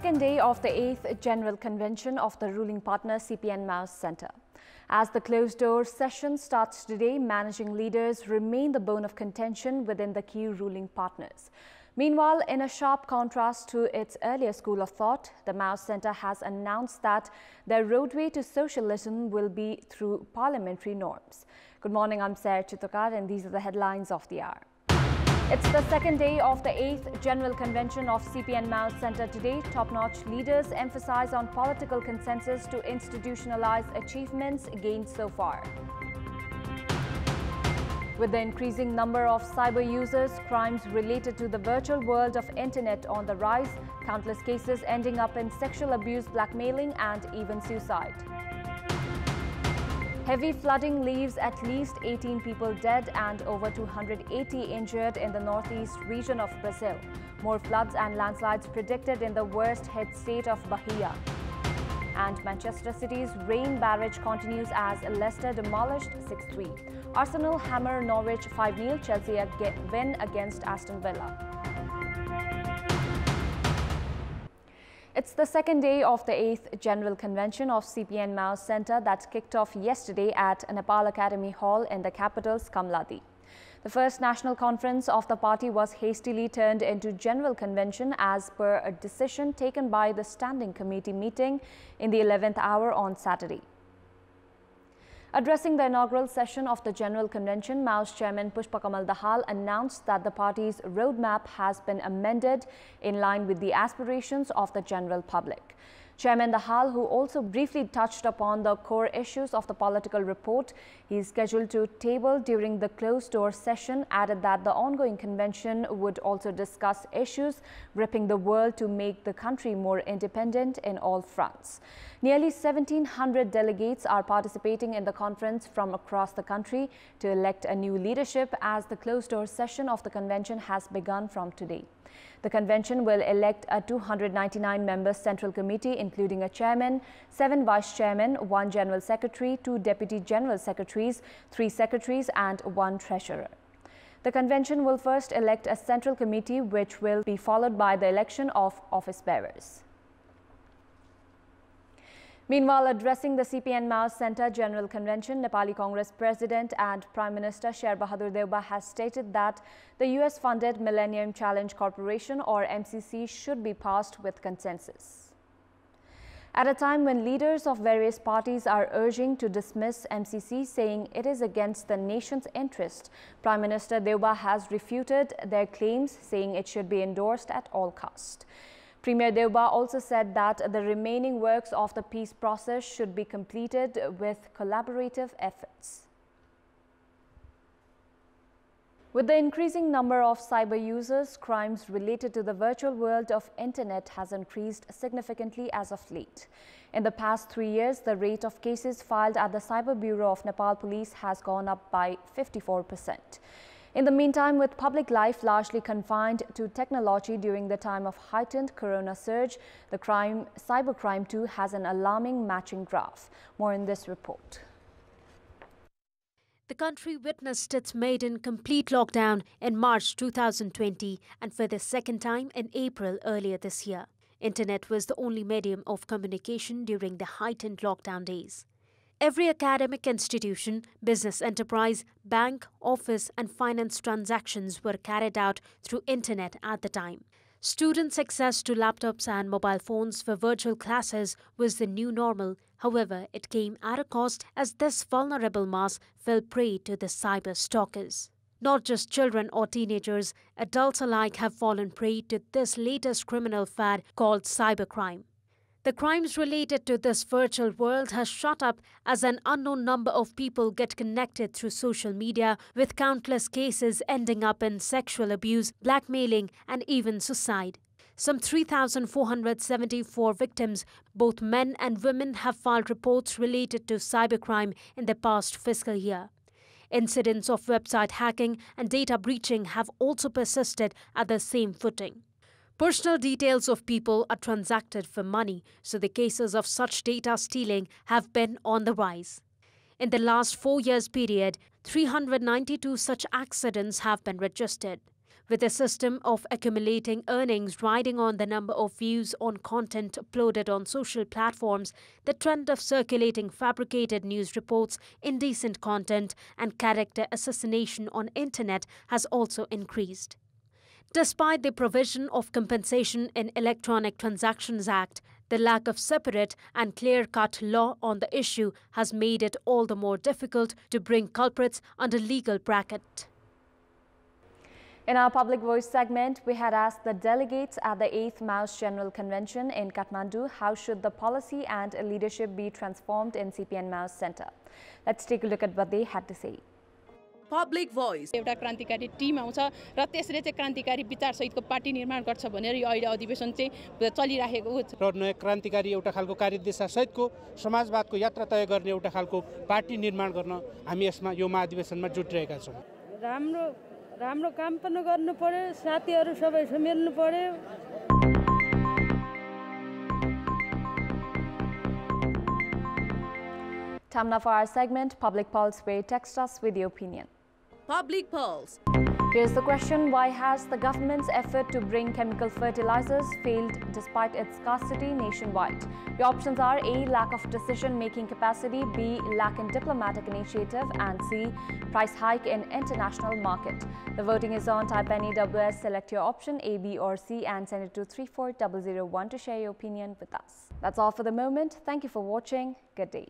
second day of the 8th General Convention of the ruling partner CPN Maoist Centre. As the closed-door session starts today, managing leaders remain the bone of contention within the key ruling partners. Meanwhile, in a sharp contrast to its earlier school of thought, the Maoist Centre has announced that their roadway to socialism will be through parliamentary norms. Good morning, I'm Sarah Chitokar and these are the headlines of the hour. It's the second day of the 8th General Convention of CPN Maoist Centre today. Top-notch leaders emphasize on political consensus to institutionalize achievements gained so far. With the increasing number of cyber users, crimes related to the virtual world of internet on the rise, countless cases ending up in sexual abuse, blackmailing and even suicide. Heavy flooding leaves at least 18 people dead and over 280 injured in the northeast region of Brazil. More floods and landslides predicted in the worst hit state of Bahia. And Manchester City's rain barrage continues as Leicester demolished 6-3. Arsenal hammer Norwich 5-0, Chelsea win against Aston Villa. It's the second day of the 8th General Convention of CPN Maoist Centre that kicked off yesterday at Nepal Academy Hall in the capital's Kamladi. The first national conference of the party was hastily turned into General Convention as per a decision taken by the Standing Committee meeting in the 11th hour on Saturday. Addressing the inaugural session of the General Convention, Maoist Chairman Pushpakamal Dahal announced that the party's roadmap has been amended in line with the aspirations of the general public. Chairman Dahal, who also briefly touched upon the core issues of the political report he is scheduled to table during the closed-door session, added that the ongoing convention would also discuss issues gripping the world to make the country more independent in all fronts. Nearly 1,700 delegates are participating in the conference from across the country to elect a new leadership as the closed-door session of the convention has begun from today. The convention will elect a 299-member Central Committee, including a chairman, 7 vice-chairmen, 1 general secretary, 2 deputy general secretaries, 3 secretaries and 1 treasurer. The convention will first elect a Central Committee, which will be followed by the election of office bearers. Meanwhile, addressing the CPN Maoist Centre General Convention, Nepali Congress President and Prime Minister Sher Bahadur Deuba has stated that the US-funded Millennium Challenge Corporation or MCC should be passed with consensus. At a time when leaders of various parties are urging to dismiss MCC, saying it is against the nation's interest, Prime Minister Deuba has refuted their claims, saying it should be endorsed at all cost. Premier Deuba also said that the remaining works of the peace process should be completed with collaborative efforts. With the increasing number of cyber users, crimes related to the virtual world of internet has increased significantly as of late. In the past 3 years, the rate of cases filed at the Cyber Bureau of Nepal Police has gone up by 54%. In the meantime, with public life largely confined to technology during the time of heightened corona surge, the cybercrime too has an alarming matching graph. More in this report. The country witnessed its maiden complete lockdown in March 2020 and for the second time in April earlier this year. Internet was the only medium of communication during the heightened lockdown days. Every academic institution, business enterprise, bank, office and finance transactions were carried out through internet at the time. Students' access to laptops and mobile phones for virtual classes was the new normal. However, it came at a cost as this vulnerable mass fell prey to the cyber stalkers. Not just children or teenagers, adults alike have fallen prey to this latest criminal fad called cybercrime. The crimes related to this virtual world has shot up as an unknown number of people get connected through social media, with countless cases ending up in sexual abuse, blackmailing and even suicide. Some 3,474 victims, both men and women, have filed reports related to cybercrime in the past fiscal year. Incidents of website hacking and data breaching have also persisted at the same footing. Personal details of people are transacted for money, so the cases of such data stealing have been on the rise. In the last 4 years period, 392 such accidents have been registered. With a system of accumulating earnings riding on the number of views on content uploaded on social platforms, the trend of circulating fabricated news reports, indecent content and character assassination on internet has also increased. Despite the provision of compensation in Electronic Transactions Act, the lack of separate and clear-cut law on the issue has made it all the more difficult to bring culprits under legal bracket. In our Public Voice segment, we had asked the delegates at the 8th Maoist General Convention in Kathmandu how should the policy and leadership be transformed in CPN Maoist Center. Let's take a look at what they had to say. Public Voice. एउटा क्रान्तिकारी Tim आउँछ र त्यसले चाहिँ क्रान्तिकारी विचार सहितको party निर्माण गर्छ भनेर यो अहिले अधिवेशन चाहिँ चलिरहेको हो र नयाँ क्रान्तिकारी एउटा खालको कार्यदिशा सहितको समाजवादको यात्रा तय गर्ने एउटा खालको पार्टी निर्माण गर्न हामी यसमा यो महाधिवेशनमा जुटिरहेका छौं। राम्रो काम पनि गर्नु पर्यो, साथीहरु सबै मिल्नु पर्यो। Time now for our segment, Public Pulse, where you text us with your opinion. Public Pulse. Here's the question: why has the government's effort to bring chemical fertilizers failed despite its scarcity nationwide? Your options are A. Lack of decision-making capacity, B. Lack in diplomatic initiative, and C. Price hike in international market. The voting is on. Type any WS, select your option A, B or C and send it to 34001 to share your opinion with us. That's all for the moment. Thank you for watching. Good day.